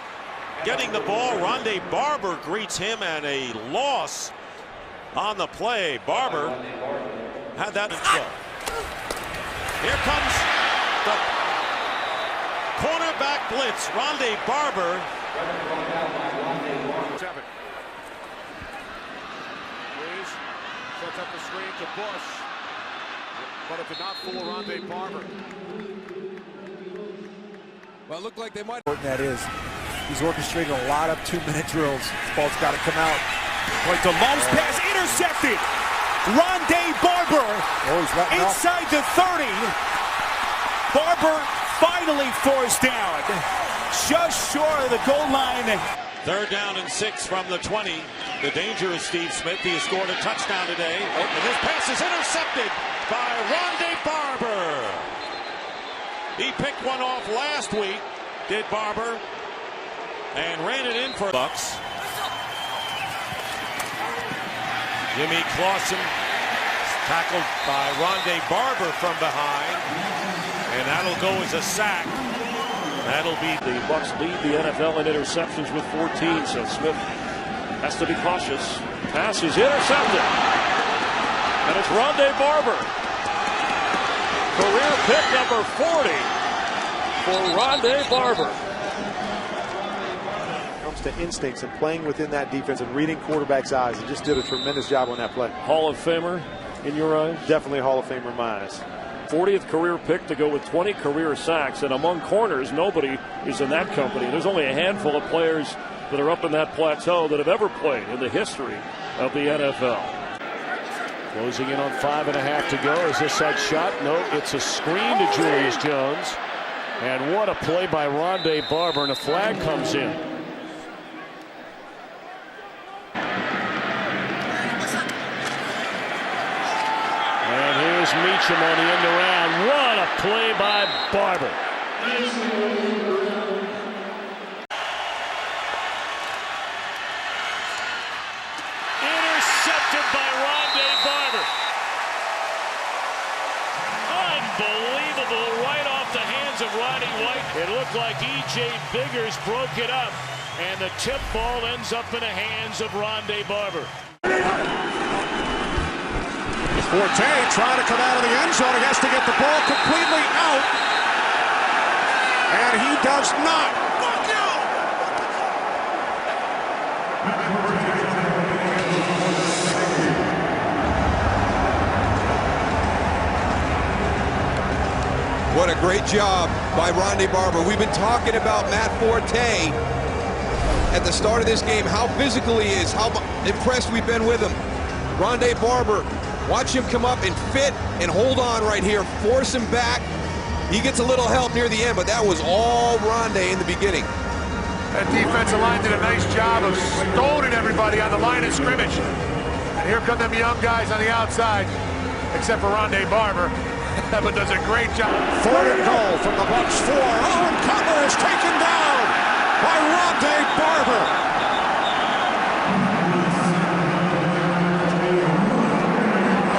S12: Getting the ball, Ronde Barber greets him, and a loss on the play. Barber had that in 12. Here comes the cornerback blitz. Ronde Barber.
S14: 7. Breeze sets up the screen to Bush, but it did not fool Ronde Barber.
S2: Well, it looked like they might. That is. He's orchestrated a lot of 2-minute drills. Ball's got to come out.
S7: Point to Lums, pass intercepted. Ronde Barber inside the 30. Barber finally forced down. Just short of the goal line.
S12: 3rd down and 6 from the 20. The danger is Steve Smith. He has scored a touchdown today. And this pass is intercepted by Ronde Barber. He picked one off last week, did Barber, and ran it in for Bucs. Jimmy Clausen tackled by Ronde Barber from behind, and that'll go as a sack. That'll be
S13: the Bucs lead the NFL in interceptions with 14, so Smith has to be cautious. Pass is intercepted, and it's Ronde Barber. Career pick number 40 for Ronde Barber.
S14: Comes to instincts and playing within that defense and reading quarterback's eyes, and just did a tremendous job on that play.
S13: Hall of Famer in your eyes?
S14: Definitely a Hall of Famer in my eyes.
S13: 40th career pick to go with 20 career sacks, and among corners, nobody is in that company. There's only a handful of players that are up in that plateau that have ever played in the history of the NFL.
S7: Closing in on 5.5 to go. Is this that shot? No, it's a screen to Julius Jones. And what a play by Ronde Barber, and a flag comes in. And here's Meacham on the end around. What a play by Barber.
S6: Intercepted by Ronde Barber. Unbelievable, right off the hands of Roddy White. It looked like E.J. Biggers broke it up, and the tip ball ends up in the hands of Ronde Barber.
S14: Forte trying to come out of the end zone. He has to get the ball completely out, and he does not.
S24: What a great job by Ronde Barber. We've been talking about Matt Forte at the start of this game, how physical he is, how impressed we've been with him. Ronde Barber, watch him come up and fit and hold on right here, force him back. He gets a little help near the end, but that was all Ronde in the beginning.
S25: That defensive line did a nice job of stoning everybody on the line of scrimmage. And here come them young guys on the outside, except for Ronde Barber. But does a great job.
S14: 3rd and goal from the Bucs 4. Owen Cutler is taken down by Ronde Barber.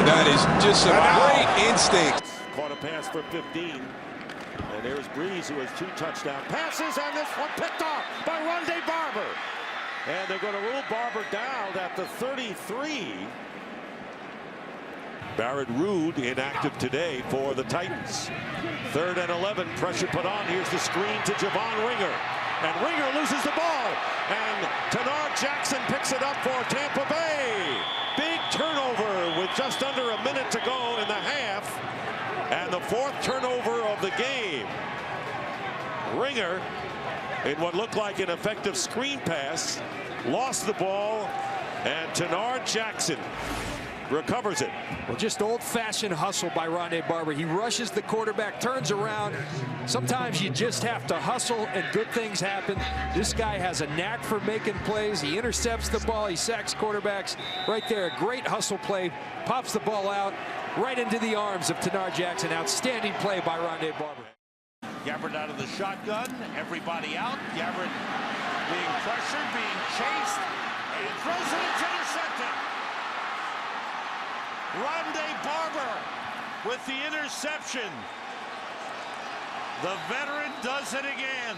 S24: That is just some great instinct.
S12: Caught a pass for 15. And there's Breeze, who has 2 touchdown passes, and this one picked off by Ronde Barber. And they're going to rule Barber down at the 33. Barrett Rude inactive today for the Titans. 3rd and 11, pressure put on. Here's the screen to Javon Ringer. And Ringer loses the ball. And Tenard Jackson picks it up for Tampa Bay. Big turnover with just under a minute to go in the half. And the 4th turnover of the game. Ringer, in what looked like an effective screen pass, lost the ball. And Tenard Jackson recovers it.
S2: Well, just old-fashioned hustle by Ronde Barber. He rushes the quarterback, turns around. Sometimes you just have to hustle and good things happen. This guy has a knack for making plays. He intercepts the ball. He sacks quarterbacks. Right there, a great hustle play. Pops the ball out right into the arms of Tenard Jackson. Outstanding play by Ronde Barber.
S26: Gabbard out of the shotgun. Everybody out. Gabbard being pressured, being chased, and throws it. It's intercepted. Ronde Barber with the interception. The veteran does it again.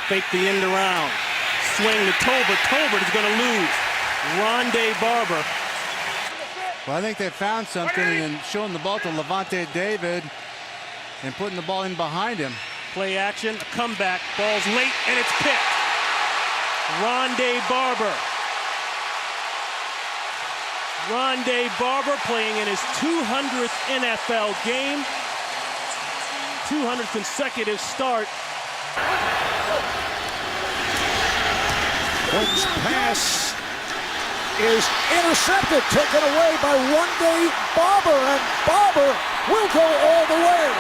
S15: Fake the end around. Swing to Tolbert. Tolbert is going to lose. Ronde Barber.
S3: Well, I think they found something and showing the ball to Levante David and putting the ball in behind him.
S15: Play action, a comeback. Ball's late, and it's picked. Ronde Barber. Ronde Barber playing in his 200th NFL game. 200th consecutive start.
S5: Quinn's pass is intercepted, taken away by Ronde Barber, and Barber will go all the way.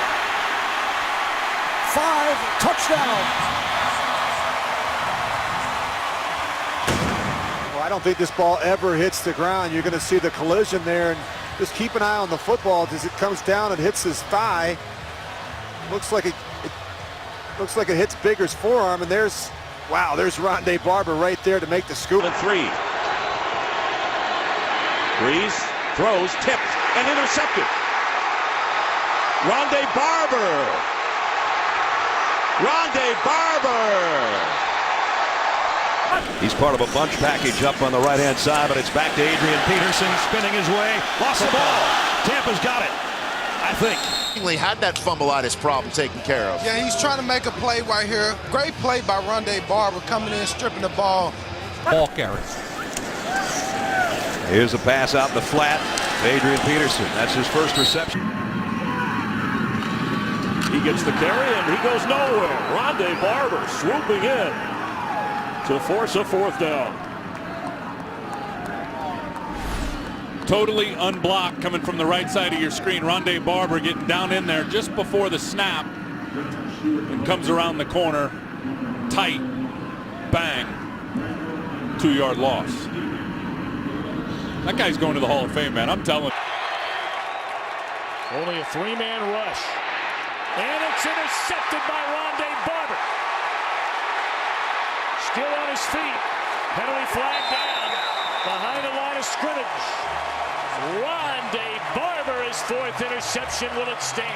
S5: 5 touchdowns.
S14: Well, I don't think this ball ever hits the ground. You're going to see the collision there, and just keep an eye on the football as it comes down and hits his thigh. Looks like it hits Bigger's forearm, and there's Ronde Barber right there to make the scoop.
S12: 3. Breeze throws, tipped, and intercepted. Ronde Barber. Ronde Barber.
S10: He's part of a bunch package up on the right-hand side, but it's back to Adrian Peterson spinning his way. Lost the ball. Tampa's got it, I think.
S16: He had that fumbleitis problem taken care of.
S18: Yeah, he's trying to make a play right here. Great play by Ronde Barber, coming in, stripping the ball.
S10: Ball carry. Here's a pass out in the flat. Adrian Peterson. That's his first reception.
S13: He gets the carry and he goes nowhere. Ronde Barber swooping in to force a 4th down.
S11: Totally unblocked coming from the right side of your screen. Ronde Barber getting down in there just before the snap and comes around the corner. Tight. Bang. 2-yard loss. That guy's going to the Hall of Fame, man. I'm telling you.
S9: Only a 3-man rush. And it's intercepted by Ronde Barber. Still on his feet. Penalty flag down behind the line of scrimmage. Ronde Barber, his 4th interception. Will it stand?